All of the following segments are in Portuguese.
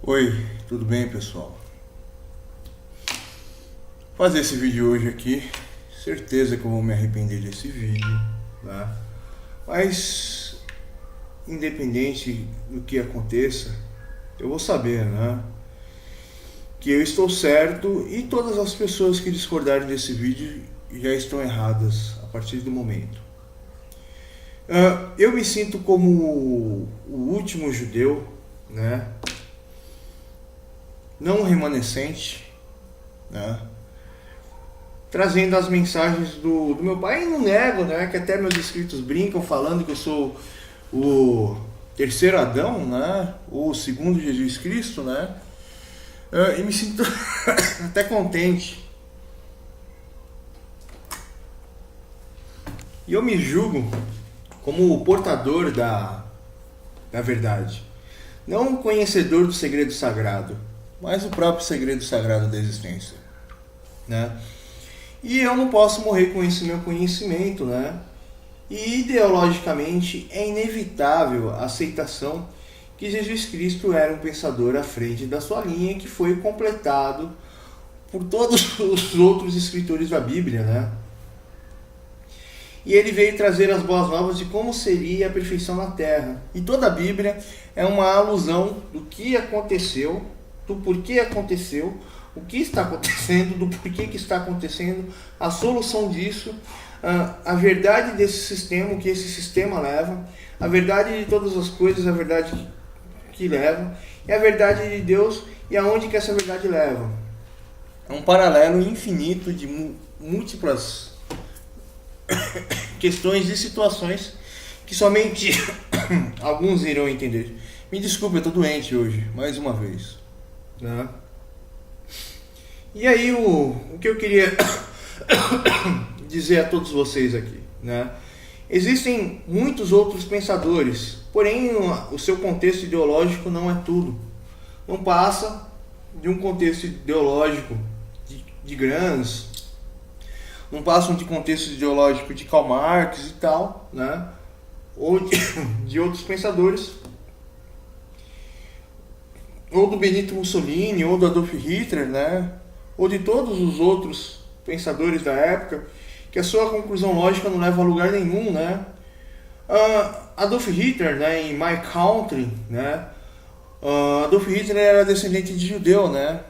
Oi, tudo bem, pessoal? Vou fazer esse vídeo hoje aqui, certeza que eu vou me arrepender desse vídeo, tá? Mas independente do que aconteça, eu vou saber, né, que eu estou certo e todas as pessoas que discordarem desse vídeo já estão erradas a partir do momento. Eu me sinto como o último judeu, né? Não remanescente, né? Trazendo as mensagens do meu pai. E não nego, né, que até meus inscritos brincam falando que eu sou o terceiro Adão, né, ou o segundo Jesus Cristo, né? E me sinto até contente. E eu me julgo como o portador da verdade. Não o conhecedor do segredo sagrado, mas o próprio segredo sagrado da existência, né? E eu não posso morrer com esse meu conhecimento, né? E ideologicamente é inevitável a aceitação que Jesus Cristo era um pensador à frente da sua linha, que foi completado por todos os outros escritores da Bíblia, né? E ele veio trazer as boas novas de como seria a perfeição na Terra. E toda a Bíblia é uma alusão do que aconteceu, do porquê aconteceu, o que está acontecendo, do porquê que está acontecendo, a solução disso, a verdade desse sistema, o que esse sistema leva, a verdade de todas as coisas, a verdade que leva, e a verdade de Deus e aonde que essa verdade leva. É um paralelo infinito de múltiplas questões e situações que somente alguns irão entender. Me desculpe, eu estou doente hoje, mais uma vez, né? E aí o que eu queria dizer a todos vocês aqui, né? Existem muitos outros pensadores, porém o seu contexto ideológico não é tudo. Não passa de um contexto ideológico de Gramsci, não passam de contexto ideológico de Karl Marx e tal, né? Ou de outros pensadores, ou do Benito Mussolini, ou do Adolf Hitler, né? Ou de todos os outros pensadores da época, que a sua conclusão lógica não leva a lugar nenhum, né? Adolf Hitler, né, em My Country, né? Adolf Hitler era descendente de judeu, né?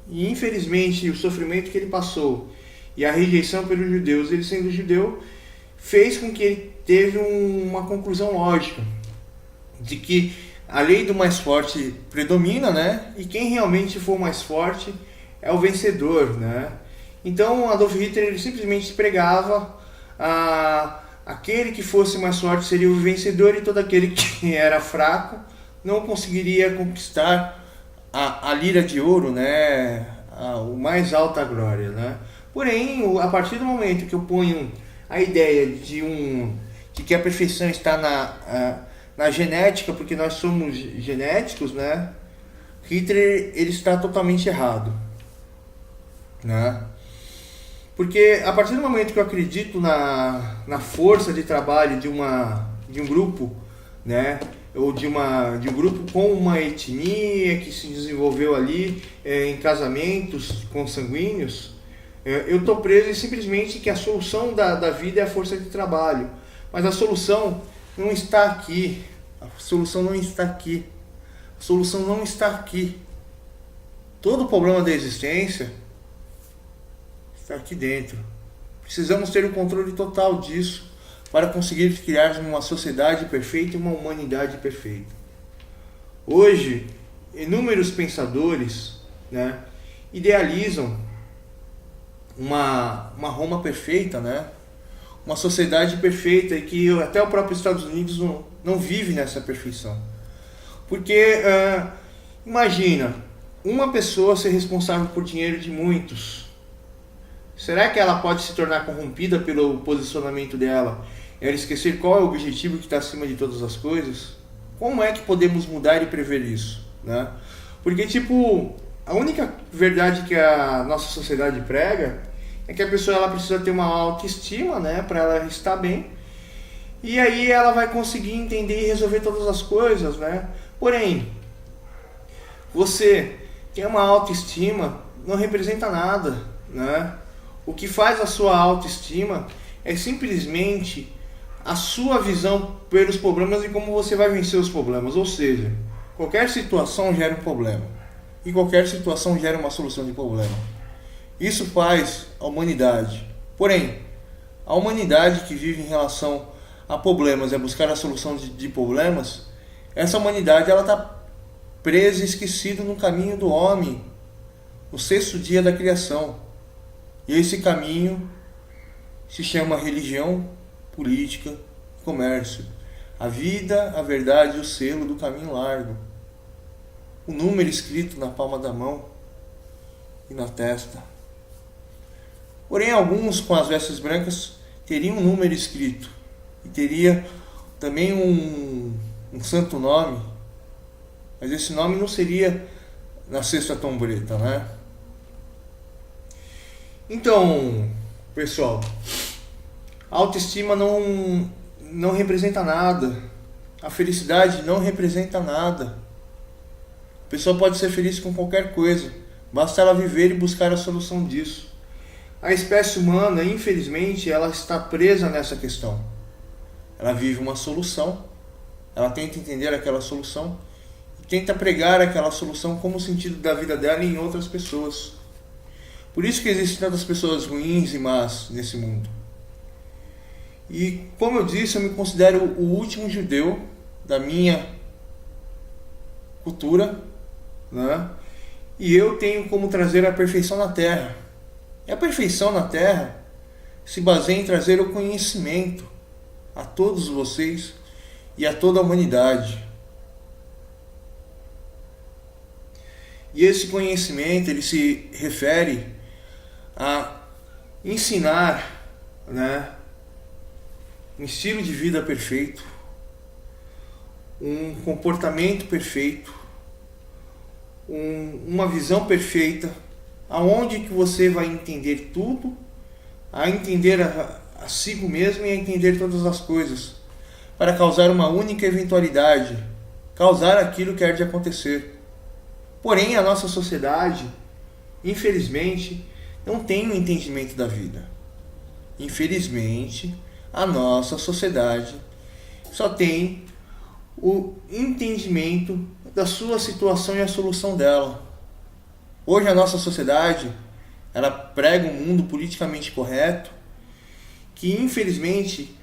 E infelizmente o sofrimento que ele passou e a rejeição pelos judeus, ele sendo judeu, fez com que ele teve uma conclusão lógica de que a lei do mais forte predomina, né? E quem realmente for mais forte é o vencedor, né? Então Adolf Hitler ele simplesmente pregava aquele que fosse mais forte seria o vencedor e todo aquele que era fraco não conseguiria conquistar a lira de ouro, né? O mais alta glória, né? Porém, a partir do momento que eu ponho a ideia de que a perfeição está na genética, porque nós somos genéticos, né? Hitler ele está totalmente errado, né? Porque a partir do momento que eu acredito na força de trabalho de um grupo, né, ou de um grupo com uma etnia que se desenvolveu ali em casamentos consanguíneos, eu estou preso em simplesmente que a solução da vida é a força de trabalho. Mas a solução não está aqui. A solução não está aqui. A solução não está aqui. Todo o problema da existência está aqui dentro. Precisamos ter o controle total disso para conseguir criar uma sociedade perfeita e uma humanidade perfeita. Hoje, inúmeros pensadores, né, idealizam uma Roma perfeita, né, uma sociedade perfeita e que até o próprio Estados Unidos não vive nessa perfeição. Porque, imagina, uma pessoa ser responsável por dinheiro de muitos. Será que ela pode se tornar corrompida pelo posicionamento dela? Ela esquecer qual é o objetivo que está acima de todas as coisas? Como é que podemos mudar e prever isso, né? Porque, a única verdade que a nossa sociedade prega é que a pessoa ela precisa ter uma autoestima, né, para ela estar bem. E aí ela vai conseguir entender e resolver todas as coisas, né? Porém, Você tem uma autoestima, não representa nada, né? O que faz a sua autoestima é simplesmente a sua visão pelos problemas e como você vai vencer os problemas. Ou seja, qualquer situação gera um problema e qualquer situação gera uma solução de problema. Isso faz a humanidade. Porém, a humanidade que vive em relação a problemas e a buscar a solução de problemas, essa humanidade ela está presa e esquecida no caminho do homem, no sexto dia da criação. E esse caminho se chama religião, política e comércio. A vida, a verdade e o selo do caminho largo. O número escrito na palma da mão e na testa. Porém, alguns com as vestes brancas teriam um número escrito e teria também um santo nome, mas esse nome não seria na sexta tombreta, né? Então, pessoal, a autoestima não representa nada, a felicidade não representa nada. A pessoa pode ser feliz com qualquer coisa, basta ela viver e buscar a solução disso. A espécie humana, infelizmente, ela está presa nessa questão. Ela vive uma solução, ela tenta entender aquela solução e tenta pregar aquela solução como o sentido da vida dela em outras pessoas. Por isso que existem tantas pessoas ruins e más nesse mundo. E como eu disse, eu me considero o último judeu da minha cultura, né? E eu tenho como trazer a perfeição na Terra. E a perfeição na Terra se baseia em trazer o conhecimento a todos vocês e a toda a humanidade. E esse conhecimento ele se refere a ensinar, né, um estilo de vida perfeito, um comportamento perfeito, uma visão perfeita, aonde que você vai entender tudo, a entender a si mesmo e a entender todas as coisas, para causar uma única eventualidade, causar aquilo que há de acontecer. Porém, a nossa sociedade, infelizmente, não tem um entendimento da vida. Infelizmente, a nossa sociedade só tem o entendimento da sua situação e a solução dela. Hoje a nossa sociedade, ela prega um mundo politicamente correto, que infelizmente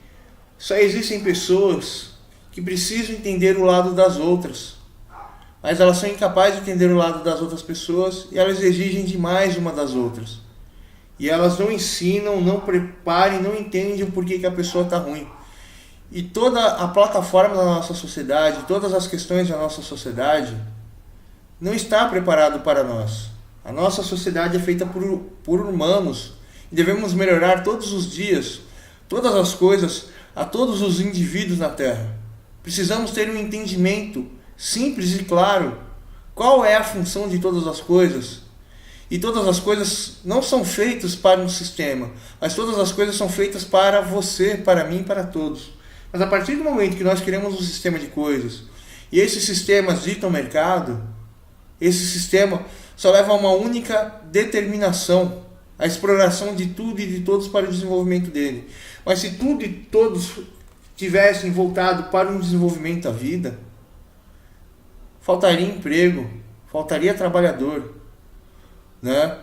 só existem pessoas que precisam entender o lado das outras, mas elas são incapazes de entender o lado das outras pessoas e elas exigem demais uma das outras. E elas não ensinam, não preparam, não entendem o porquê que a pessoa está ruim. E toda a plataforma da nossa sociedade, todas as questões da nossa sociedade, não está preparado para nós. A nossa sociedade é feita por humanos e devemos melhorar todos os dias, todas as coisas, a todos os indivíduos na Terra. Precisamos ter um entendimento simples e claro. Qual é a função de todas as coisas? E todas as coisas não são feitas para um sistema, mas todas as coisas são feitas para você, para mim, para todos. Mas a partir do momento que nós queremos um sistema de coisas, e esses sistemas ditam mercado, esse sistema só leva a uma única determinação, a exploração de tudo e de todos para o desenvolvimento dele. Mas se tudo e todos tivessem voltado para um desenvolvimento da vida, faltaria emprego, faltaria trabalhador, né?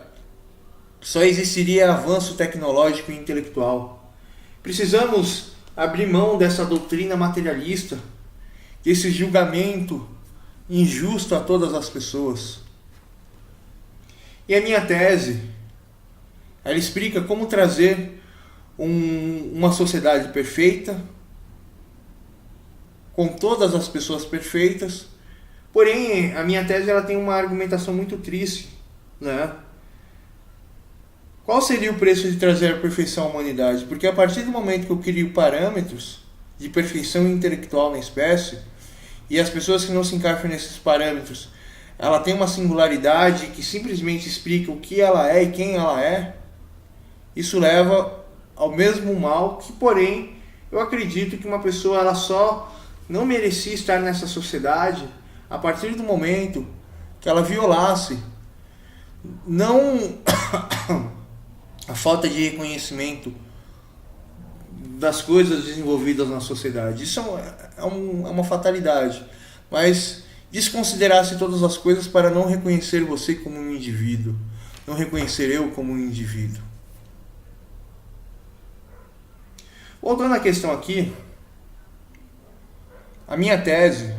Só existiria avanço tecnológico e intelectual. Precisamos abrir mão dessa doutrina materialista, desse julgamento injusto a todas as pessoas. E a minha tese, ela explica como trazer uma sociedade perfeita, com todas as pessoas perfeitas. Porém, a minha tese ela tem uma argumentação muito triste, né? Qual seria o preço de trazer a perfeição à humanidade? Porque a partir do momento que eu crio parâmetros de perfeição intelectual na espécie, e as pessoas que não se encaixam nesses parâmetros, ela tem uma singularidade que simplesmente explica o que ela é e quem ela é, isso leva ao mesmo mal que, porém, eu acredito que uma pessoa ela só não merecia estar nessa sociedade a partir do momento que ela violasse não a falta de reconhecimento das coisas desenvolvidas na sociedade. Isso é uma fatalidade. Mas desconsiderasse todas as coisas para não reconhecer você como um indivíduo, não reconhecer eu como um indivíduo. Voltando à questão aqui, a minha tese,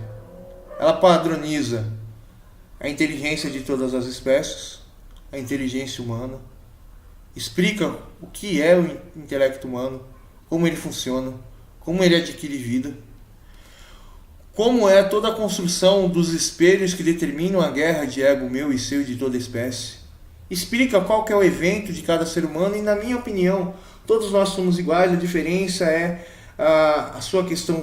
ela padroniza a inteligência de todas as espécies, a inteligência humana, explica o que é o intelecto humano, como ele funciona, como ele adquire vida, como é toda a construção dos espelhos que determinam a guerra de ego meu e seu e de toda a espécie. Explica qual que é o evento de cada ser humano e, na minha opinião, todos nós somos iguais, a diferença é a sua questão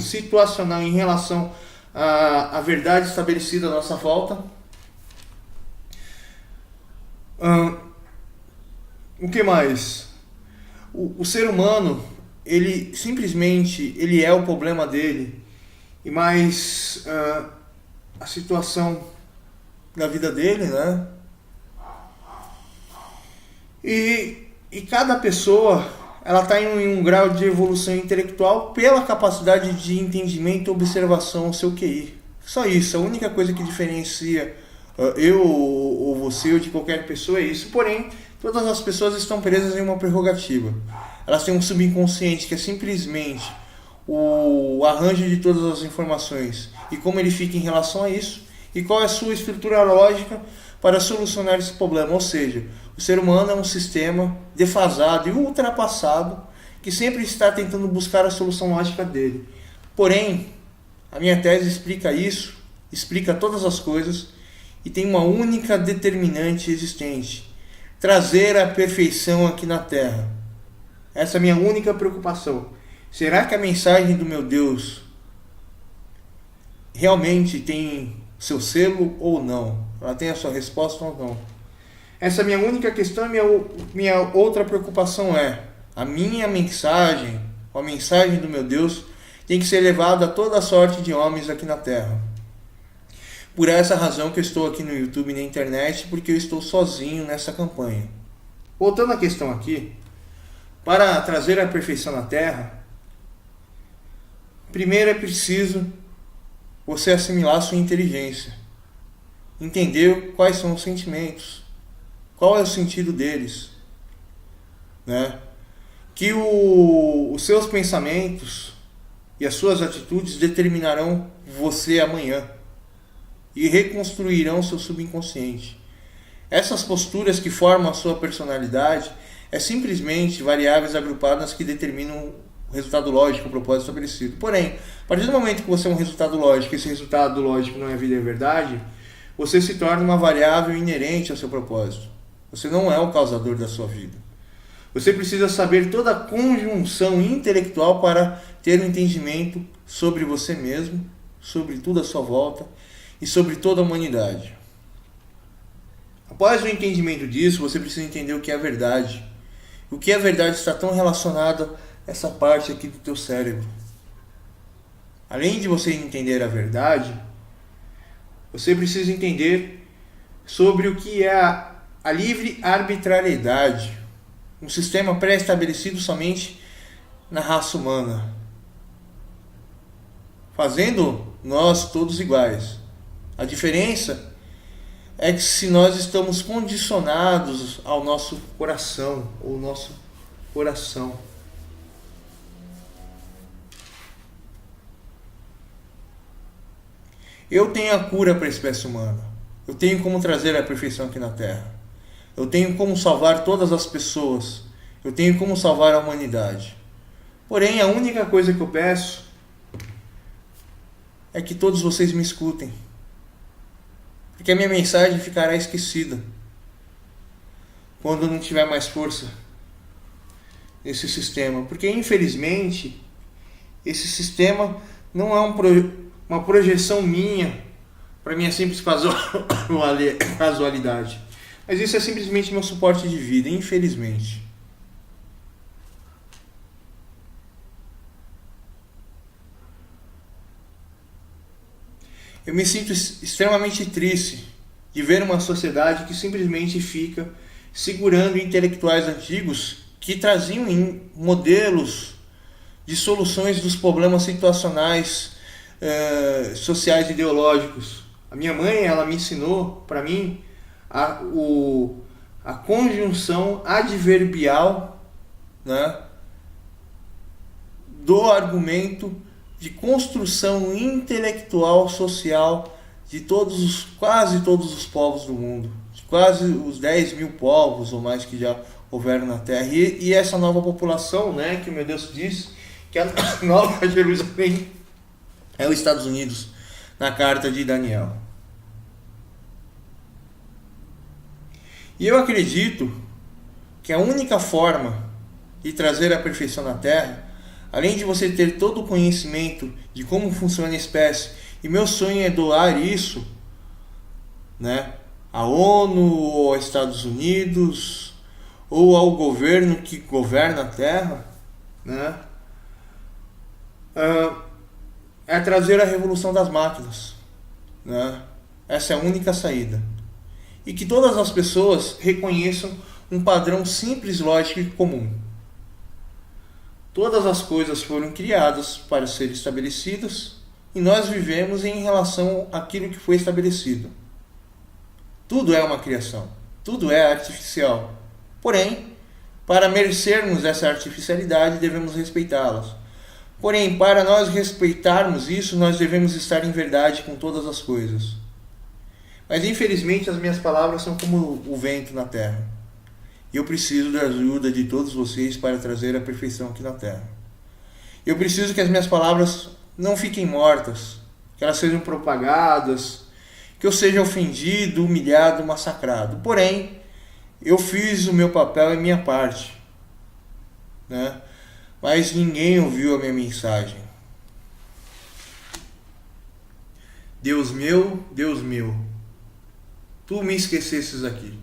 situacional em relação à verdade estabelecida à nossa volta. O que mais? O ser humano, ele simplesmente ele é o problema dele, e mais a situação da vida dele, né? E cada pessoa, ela está em um grau de evolução intelectual pela capacidade de entendimento e observação ao seu QI. Só isso, a única coisa que diferencia eu ou você ou de qualquer pessoa é isso. Porém, todas as pessoas estão presas em uma prerrogativa. Elas têm um subconsciente que é simplesmente o arranjo de todas as informações e como ele fica em relação a isso e qual é a sua estrutura lógica para solucionar esse problema. Ou seja, o ser humano é um sistema defasado e ultrapassado que sempre está tentando buscar a solução lógica dele. Porém, a minha tese explica isso, explica todas as coisas e tem uma única determinante existente: trazer a perfeição aqui na Terra. Essa é a minha única preocupação. Será que a mensagem do meu Deus realmente tem seu selo ou não? Ela tem a sua resposta ou não? Essa é a minha única questão. Minha outra preocupação é a minha mensagem, a mensagem do meu Deus tem que ser levada a toda sorte de homens aqui na Terra. Por essa razão que eu estou aqui no YouTube e na internet, porque eu estou sozinho nessa campanha. Voltando à questão aqui, para trazer a perfeição na Terra, primeiro é preciso você assimilar a sua inteligência, entender quais são os sentimentos, qual é o sentido deles, né? Que os seus pensamentos e as suas atitudes determinarão você amanhã e reconstruirão seu subconsciente. Essas posturas que formam a sua personalidade é simplesmente variáveis agrupadas que determinam o resultado lógico, o propósito estabelecido. Porém, a partir do momento que você é um resultado lógico e esse resultado lógico não é vida e verdade, você se torna uma variável inerente ao seu propósito. Você não é o causador da sua vida. Você precisa saber toda a conjunção intelectual para ter um entendimento sobre você mesmo, sobre tudo à sua volta e sobre toda a humanidade. Após o entendimento disso, você precisa entender o que é verdade. O que é verdade está tão relacionado a essa parte aqui do teu cérebro. Além de você entender a verdade, você precisa entender sobre o que é a livre arbitrariedade, um sistema pré-estabelecido somente na raça humana, fazendo nós todos iguais. A diferença é que se nós estamos condicionados ao nosso coração, ou nosso coração. Eu tenho a cura para a espécie humana. Eu tenho como trazer a perfeição aqui na Terra. Eu tenho como salvar todas as pessoas. Eu tenho como salvar a humanidade. Porém, a única coisa que eu peço é que todos vocês me escutem. Porque a minha mensagem ficará esquecida quando não tiver mais força nesse sistema. Porque, infelizmente, esse sistema não é uma projeção minha para minha simples casualidade. Mas isso é simplesmente meu suporte de vida, infelizmente. Eu me sinto extremamente triste de ver uma sociedade que simplesmente fica segurando intelectuais antigos que traziam modelos de soluções dos problemas situacionais, sociais e ideológicos. A minha mãe, ela me ensinou, para mim, a conjunção adverbial, né, do argumento de construção intelectual social de quase todos os povos do mundo, de quase os 10 mil povos ou mais que já houveram na Terra. E essa nova população, né, que meu Deus diz que a Nova Jerusalém é os Estados Unidos, na carta de Daniel. E eu acredito que a única forma de trazer a perfeição na Terra, além de você ter todo o conhecimento de como funciona a espécie, e meu sonho é doar isso, né, à ONU, ou aos Estados Unidos, ou ao governo que governa a Terra, né, é trazer a revolução das máquinas, né? Essa é a única saída. E que todas as pessoas reconheçam um padrão simples, lógico e comum. Todas as coisas foram criadas para serem estabelecidas e nós vivemos em relação àquilo que foi estabelecido. Tudo é uma criação, tudo é artificial. Porém, para merecermos essa artificialidade, devemos respeitá-las. Porém, para nós respeitarmos isso, nós devemos estar em verdade com todas as coisas. Mas infelizmente as minhas palavras são como o vento na terra. E eu preciso da ajuda de todos vocês para trazer a perfeição aqui na terra. Eu preciso que as minhas palavras não fiquem mortas, que elas sejam propagadas, que eu seja ofendido, humilhado, massacrado. Porém, eu fiz o meu papel e a minha parte, né? Mas ninguém ouviu a minha mensagem. Deus meu, tu me esquecesses aqui.